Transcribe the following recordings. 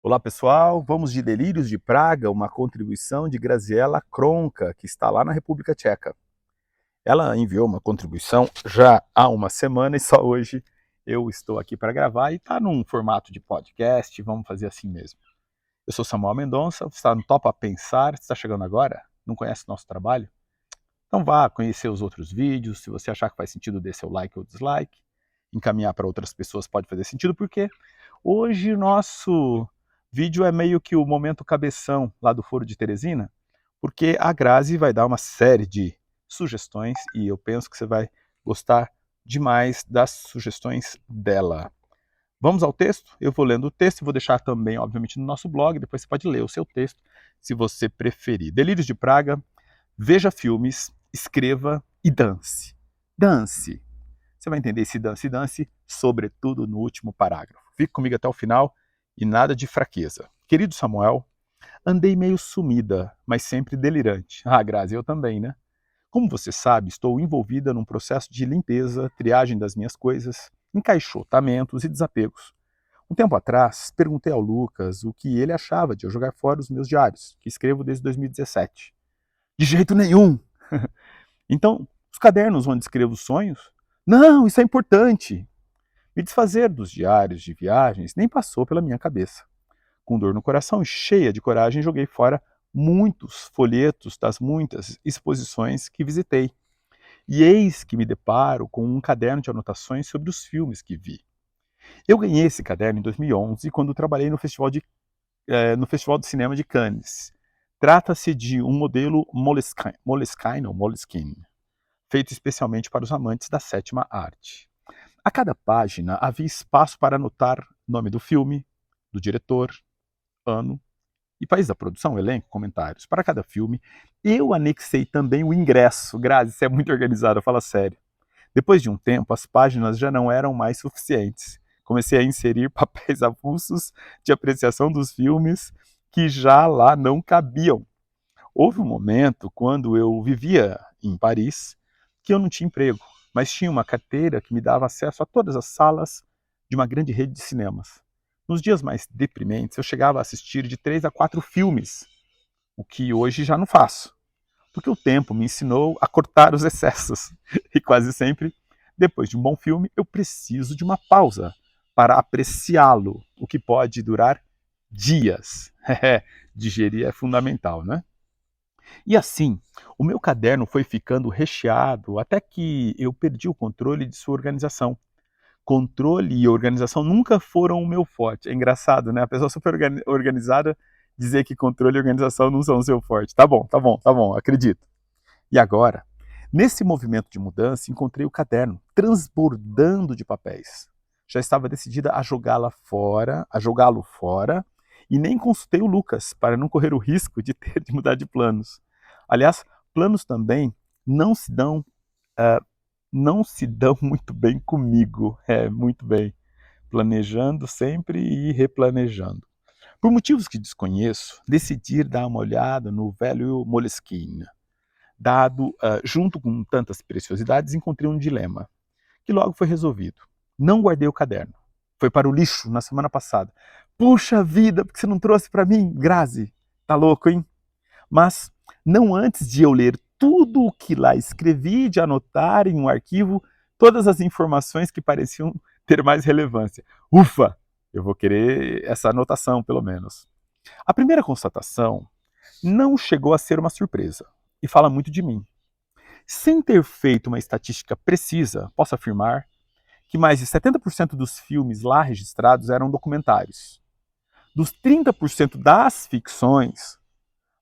Olá pessoal, vamos de Delírios de Praga, uma contribuição de Graziela Kronka, que está lá na República Tcheca. Ela enviou uma contribuição já há uma semana e só hoje eu estou aqui para gravar e está num formato de podcast, vamos fazer assim mesmo. Eu sou Samuel Mendonça, você está no Topa Pensar, você está chegando agora? Não conhece nosso trabalho? Então vá conhecer os outros vídeos, se você achar que faz sentido, dê seu like ou dislike, encaminhar para outras pessoas pode fazer sentido, porque hoje o nosso vídeo é meio que o momento cabeção lá do Foro de Teresina, porque a Grazi vai dar uma série de sugestões e eu penso que você vai gostar demais das sugestões dela. Vamos ao texto? Eu vou lendo o texto e vou deixar também, obviamente, no nosso blog, depois você pode ler o seu texto, se você preferir. Delírios de Praga, veja filmes, escreva e dance. Dance. Você vai entender esse dance e dance, sobretudo no último parágrafo. Fique comigo até o final e nada de fraqueza. Querido Samuel, andei meio sumida, mas sempre delirante. Ah, Grazi, eu também, né? Como você sabe, estou envolvida num processo de limpeza, triagem das minhas coisas, encaixotamentos e desapegos. Um tempo atrás, perguntei ao Lucas o que ele achava de eu jogar fora os meus diários, que escrevo desde 2017. De jeito nenhum! Então, os cadernos onde escrevo os sonhos? Não, isso é importante! Me desfazer dos diários de viagens nem passou pela minha cabeça. Com dor no coração e cheia de coragem, joguei fora muitos folhetos das muitas exposições que visitei. E eis que me deparo com um caderno de anotações sobre os filmes que vi. Eu ganhei esse caderno em 2011, quando trabalhei no Festival de Cinema de Cannes. Trata-se de um modelo Moleskine, feito especialmente para os amantes da sétima arte. A cada página havia espaço para anotar nome do filme, do diretor, ano e país da produção, elenco, comentários. Para cada filme, eu anexei também o ingresso. Grazi, você é muito organizada, fala sério. Depois de um tempo, as páginas já não eram mais suficientes. Comecei a inserir papéis avulsos de apreciação dos filmes que já lá não cabiam. Houve um momento, quando eu vivia em Paris, que eu não tinha emprego, mas tinha uma carteira que me dava acesso a todas as salas de uma grande rede de cinemas. Nos dias mais deprimentes, eu chegava a assistir de 3 a 4 filmes, o que hoje já não faço, porque o tempo me ensinou a cortar os excessos. E quase sempre, depois de um bom filme, eu preciso de uma pausa para apreciá-lo, o que pode durar dias. Digerir é fundamental, né? E assim, o meu caderno foi ficando recheado até que eu perdi o controle de sua organização. Controle e organização nunca foram o meu forte. É engraçado, né? A pessoa super organizada dizer que controle e organização não são o seu forte. Tá bom, tá bom, tá bom, acredito. E agora, nesse movimento de mudança, encontrei o caderno transbordando de papéis. Já estava decidida a jogá-lo fora, e nem consultei o Lucas para não correr o risco de ter de mudar de planos. Aliás, planos também não se dão, uh, não se dão muito bem comigo. Muito bem. Planejando sempre e replanejando. Por motivos que desconheço, decidi dar uma olhada no velho Moleskine. Junto com tantas preciosidades, encontrei um dilema, que logo foi resolvido. Não guardei o caderno. Foi para o lixo na semana passada. Puxa vida, por que você não trouxe para mim, Grazi? Tá louco, hein? Mas não antes de eu ler tudo o que lá escrevi, de anotar em um arquivo todas as informações que pareciam ter mais relevância. Ufa! Eu vou querer essa anotação, pelo menos. A primeira constatação não chegou a ser uma surpresa, e fala muito de mim. Sem ter feito uma estatística precisa, posso afirmar que mais de 70% dos filmes lá registrados eram documentários. Dos 30% das ficções,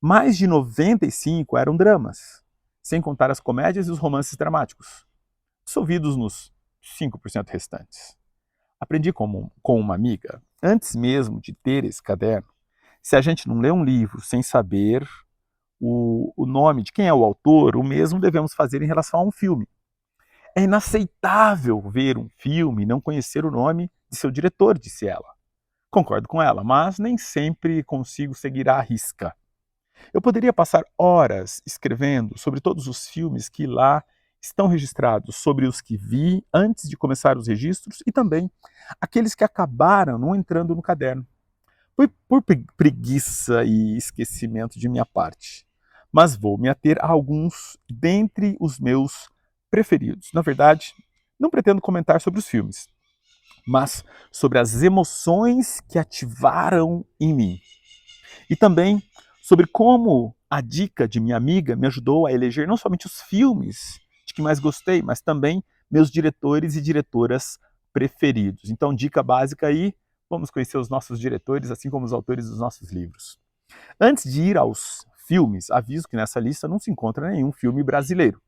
mais de 95% eram dramas, sem contar as comédias e os romances dramáticos, dissolvidos nos 5% restantes. Aprendi com uma amiga, antes mesmo de ter esse caderno, se a gente não lê um livro sem saber o nome de quem é o autor, o mesmo devemos fazer em relação a um filme. É inaceitável ver um filme e não conhecer o nome de seu diretor, disse ela. Concordo com ela, mas nem sempre consigo seguir à risca. Eu poderia passar horas escrevendo sobre todos os filmes que lá estão registrados, sobre os que vi antes de começar os registros e também aqueles que acabaram não entrando no caderno. Foi por preguiça e esquecimento de minha parte, mas vou me ater a alguns dentre os meus preferidos. Na verdade, não pretendo comentar sobre os filmes, mas sobre as emoções que ativaram em mim. E também sobre como a dica de minha amiga me ajudou a eleger não somente os filmes de que mais gostei, mas também meus diretores e diretoras preferidos. Então, dica básica aí, vamos conhecer os nossos diretores, assim como os autores dos nossos livros. Antes de ir aos filmes, aviso que nessa lista não se encontra nenhum filme brasileiro.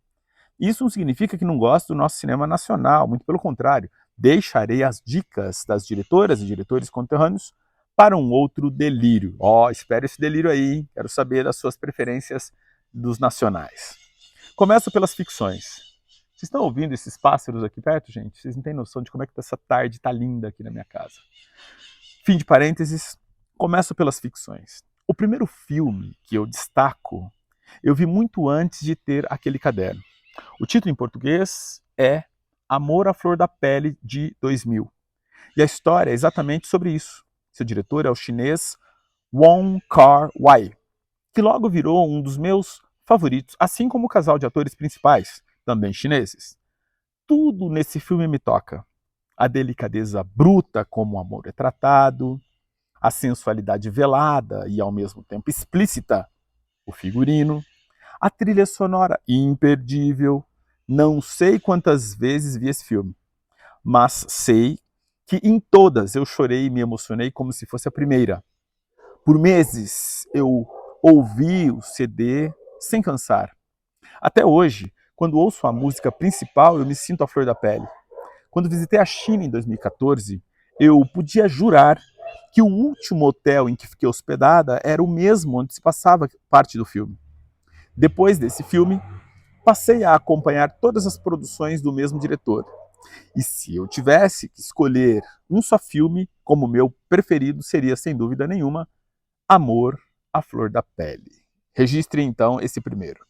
Isso não significa que não gosto do nosso cinema nacional, muito pelo contrário. Deixarei as dicas das diretoras e diretores conterrâneos para um outro delírio. Espero esse delírio aí, hein? Quero saber das suas preferências dos nacionais. Começo pelas ficções. Vocês estão ouvindo esses pássaros aqui perto, gente? Vocês não têm noção de como é que essa tarde está linda aqui na minha casa. Fim de parênteses, começo pelas ficções. O primeiro filme que eu destaco, eu vi muito antes de ter aquele caderno. O título em português é Amor à Flor da Pele, de 2000. E a história é exatamente sobre isso. Seu diretor é o chinês Wong Kar-wai, que logo virou um dos meus favoritos, assim como o casal de atores principais, também chineses. Tudo nesse filme me toca. A delicadeza bruta como o amor é tratado, a sensualidade velada e ao mesmo tempo explícita, o figurino, a trilha sonora imperdível. Não sei quantas vezes vi esse filme, mas sei que em todas eu chorei e me emocionei como se fosse a primeira. Por meses eu ouvi o CD sem cansar. Até hoje, quando ouço a música principal, eu me sinto à flor da pele. Quando visitei a China em 2014, eu podia jurar que o último hotel em que fiquei hospedada era o mesmo onde se passava parte do filme. Depois desse filme, passei a acompanhar todas as produções do mesmo diretor. E se eu tivesse que escolher um só filme como meu preferido, seria, sem dúvida nenhuma, Amor à Flor da Pele. Registre então esse primeiro.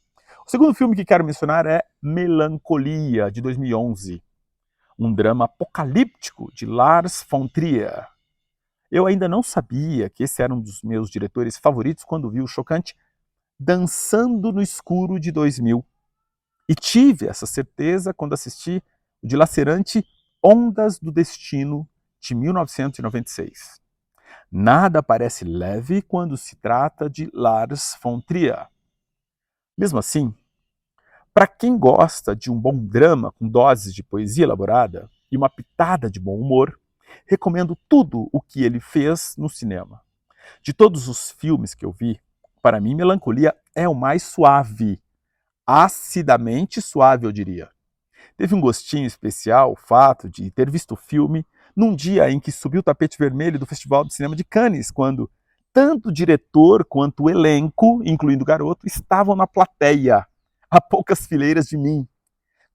O segundo filme que quero mencionar é Melancolia, de 2011, um drama apocalíptico de Lars von Trier. Eu ainda não sabia que esse era um dos meus diretores favoritos quando vi o chocante Dançando no Escuro, de 2000. E tive essa certeza quando assisti o dilacerante Ondas do Destino, de 1996. Nada parece leve quando se trata de Lars von Trier. Mesmo assim, para quem gosta de um bom drama com doses de poesia elaborada e uma pitada de bom humor, recomendo tudo o que ele fez no cinema. De todos os filmes que eu vi, para mim, Melancolia é o mais suave, acidamente suave, eu diria. Teve um gostinho especial o fato de ter visto o filme num dia em que subiu o tapete vermelho do Festival de Cinema de Cannes, quando tanto o diretor quanto o elenco, incluindo o garoto, estavam na plateia, a poucas fileiras de mim.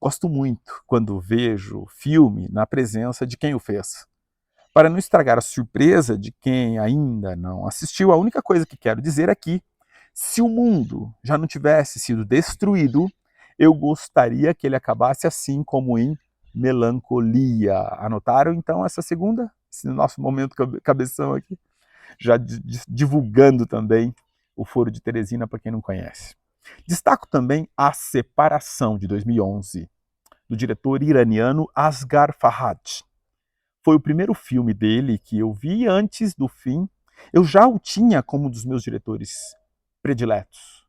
Gosto muito quando vejo o filme na presença de quem o fez. Para não estragar a surpresa de quem ainda não assistiu, a única coisa que quero dizer é que, se o mundo já não tivesse sido destruído, eu gostaria que ele acabasse assim como em Melancolia. Anotaram então essa segunda? Esse nosso momento cabeção aqui? Já divulgando também o Foro de Teresina para quem não conhece. Destaco também A Separação, de 2011, do diretor iraniano Asghar Farhadi. Foi o primeiro filme dele que eu vi antes do fim. Eu já o tinha como um dos meus diretores prediletos.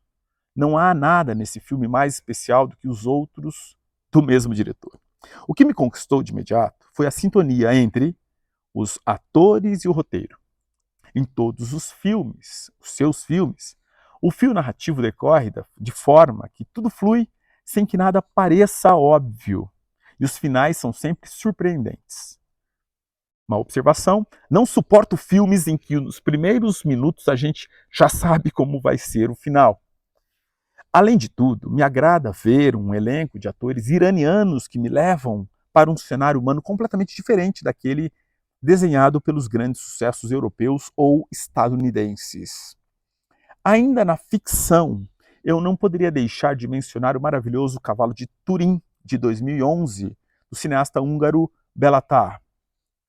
Não há nada nesse filme mais especial do que os outros do mesmo diretor. O que me conquistou de imediato foi a sintonia entre os atores e o roteiro. Em todos os filmes, os seus filmes, o fio narrativo decorre de forma que tudo flui sem que nada pareça óbvio. E os finais são sempre surpreendentes. Uma observação: não suporto filmes em que nos primeiros minutos a gente já sabe como vai ser o final. Além de tudo, me agrada ver um elenco de atores iranianos que me levam para um cenário humano completamente diferente daquele desenhado pelos grandes sucessos europeus ou estadunidenses. Ainda na ficção, eu não poderia deixar de mencionar o maravilhoso Cavalo de Turim, de 2011, do cineasta húngaro Béla Tarr,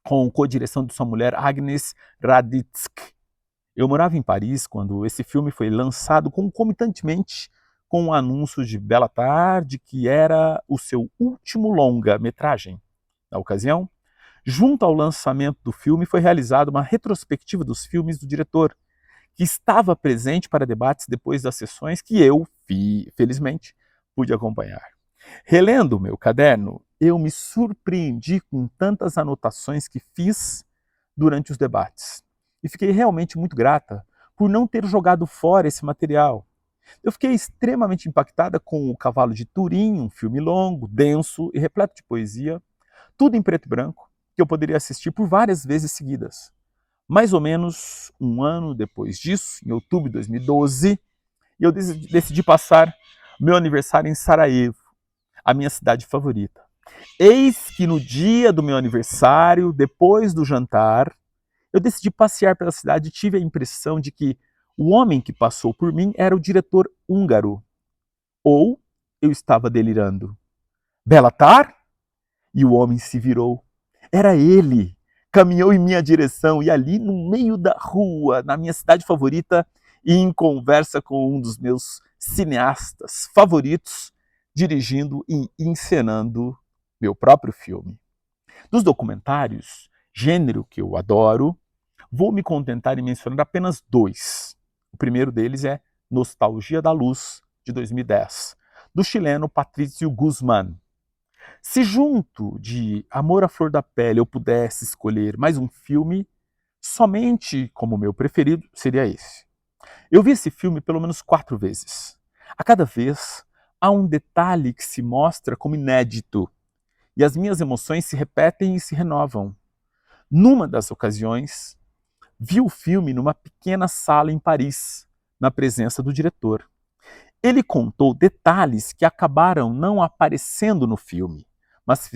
com co-direção de sua mulher Agnes Radicki. Eu morava em Paris quando esse filme foi lançado concomitantemente com o anúncio de Bela Tarde, que era o seu último longa-metragem. Na ocasião, junto ao lançamento do filme, foi realizada uma retrospectiva dos filmes do diretor, que estava presente para debates depois das sessões que eu, felizmente, pude acompanhar. Relendo o meu caderno, eu me surpreendi com tantas anotações que fiz durante os debates. E fiquei realmente muito grata por não ter jogado fora esse material. Eu fiquei extremamente impactada com O Cavalo de Turim, um filme longo, denso e repleto de poesia, tudo em preto e branco, que eu poderia assistir por várias vezes seguidas. Mais ou menos um ano depois disso, em outubro de 2012, eu decidi passar meu aniversário em Sarajevo, a minha cidade favorita. Eis que no dia do meu aniversário, depois do jantar, eu decidi passear pela cidade e tive a impressão de que o homem que passou por mim era o diretor húngaro. Ou eu estava delirando. Belatar? E o homem se virou. Era ele. Caminhou em minha direção e ali no meio da rua, na minha cidade favorita, e em conversa com um dos meus cineastas favoritos, dirigindo e encenando meu próprio filme. Dos documentários, gênero que eu adoro, vou me contentar em mencionar apenas dois. O primeiro deles é Nostalgia da Luz, de 2010, do chileno Patrício Guzmán. Se junto de Amor à Flor da Pele eu pudesse escolher mais um filme, somente como meu preferido seria esse. Eu vi esse filme pelo menos 4 vezes. A cada vez há um detalhe que se mostra como inédito, e as minhas emoções se repetem e se renovam. Numa das ocasiões, vi o filme numa pequena sala em Paris, na presença do diretor. Ele contou detalhes que acabaram não aparecendo no filme, mas que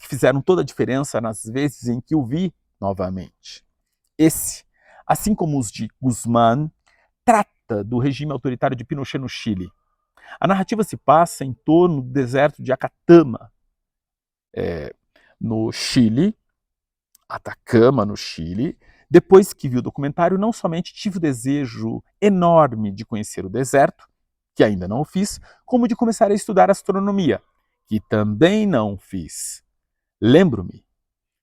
fizeram toda a diferença nas vezes em que o vi novamente. Esse, assim como os de Guzmán, trata do regime autoritário de Pinochet no Chile. A narrativa se passa em torno do deserto de Atacama, no Chile, Atacama, no Chile. Depois que vi o documentário, não somente tive o desejo enorme de conhecer o deserto, que ainda não o fiz, como de começar a estudar astronomia, que também não fiz. Lembro-me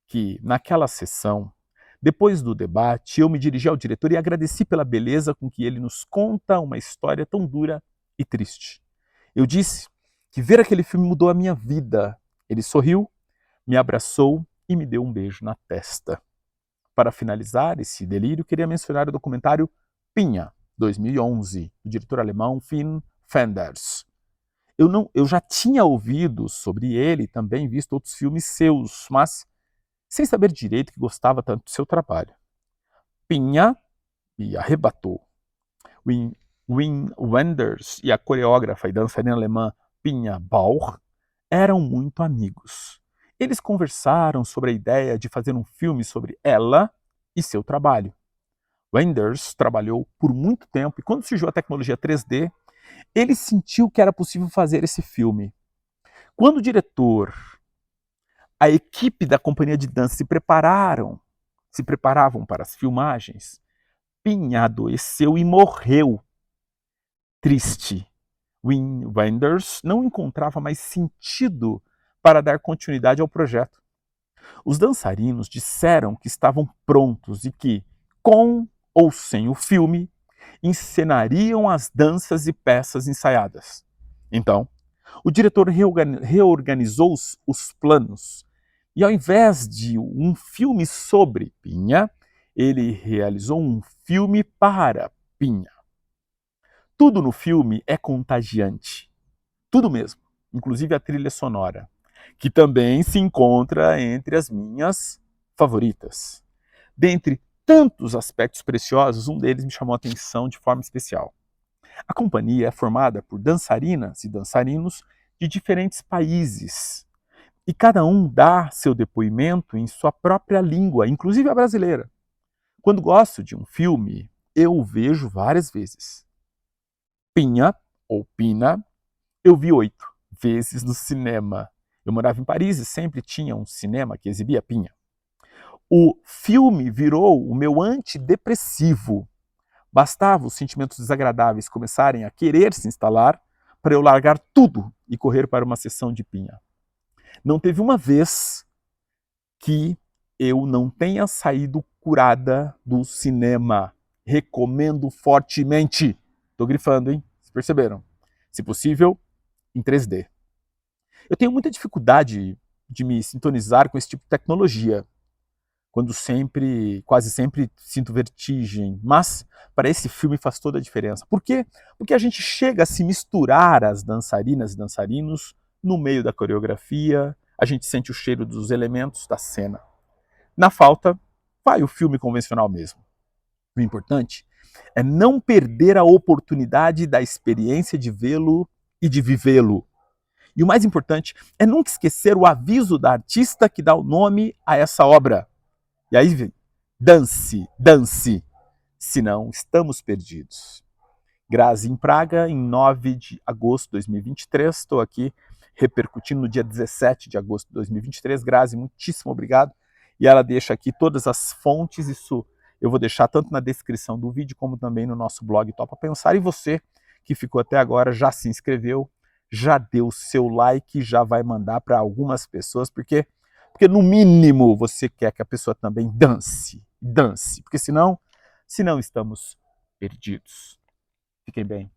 que, naquela sessão, depois do debate, eu me dirigi ao diretor e agradeci pela beleza com que ele nos conta uma história tão dura e triste. Eu disse que ver aquele filme mudou a minha vida. Ele sorriu, me abraçou e me deu um beijo na testa. Para finalizar esse delírio, queria mencionar o documentário Pinha, 2011, do diretor alemão Finn Wenders. Eu já tinha ouvido sobre ele e também visto outros filmes seus, mas sem saber direito que gostava tanto do seu trabalho. Pinha me arrebatou. Wim Wenders e a coreógrafa e dançarina alemã Pinha Bauch eram muito amigos. Eles conversaram sobre a ideia de fazer um filme sobre ela e seu trabalho. Wenders trabalhou por muito tempo e quando surgiu a tecnologia 3D, ele sentiu que era possível fazer esse filme. Quando o diretor, a equipe da companhia de dança se preparavam para as filmagens, Pinha adoeceu e morreu. Triste. Wim Wenders não encontrava mais sentido para dar continuidade ao projeto. Os dançarinos disseram que estavam prontos e que, com ou sem o filme, encenariam as danças e peças ensaiadas. Então, o diretor reorganizou os planos e, ao invés de um filme sobre Pinha, ele realizou um filme para Pinha. Tudo no filme é contagiante. Tudo mesmo, inclusive a trilha sonora, que também se encontra entre as minhas favoritas. Dentre tantos aspectos preciosos, um deles me chamou a atenção de forma especial. A companhia é formada por dançarinas e dançarinos de diferentes países, e cada um dá seu depoimento em sua própria língua, inclusive a brasileira. Quando gosto de um filme, eu o vejo várias vezes. Pinha, ou Pina, eu vi 8 vezes no cinema. Eu morava em Paris e sempre tinha um cinema que exibia Pinha. O filme virou o meu antidepressivo. Bastava os sentimentos desagradáveis começarem a querer se instalar para eu largar tudo e correr para uma sessão de pinha. Não teve uma vez que eu não tenha saído curada do cinema. Recomendo fortemente. Tô grifando, hein? Vocês perceberam? Se possível, em 3D. Eu tenho muita dificuldade de me sintonizar com esse tipo de tecnologia, quando quase sempre sinto vertigem, mas para esse filme faz toda a diferença. Por quê? Porque a gente chega a se misturar as dançarinas e dançarinos no meio da coreografia, a gente sente o cheiro dos elementos da cena. Na falta, vai o filme convencional mesmo. O importante é não perder a oportunidade da experiência de vê-lo e de vivê-lo. E o mais importante é nunca esquecer o aviso da artista que dá o nome a essa obra. E aí vem, dance, dance, senão estamos perdidos. Grazi em Praga, em 9 de agosto de 2023. Estou aqui repercutindo no dia 17 de agosto de 2023. Grazi, muitíssimo obrigado. E ela deixa aqui todas as fontes, isso eu vou deixar tanto na descrição do vídeo como também no nosso blog Topa Pensar. E você que ficou até agora já se inscreveu, já deu seu like, já vai mandar para algumas pessoas, porque no mínimo você quer que a pessoa também dance, dance, porque senão estamos perdidos. Fiquem bem.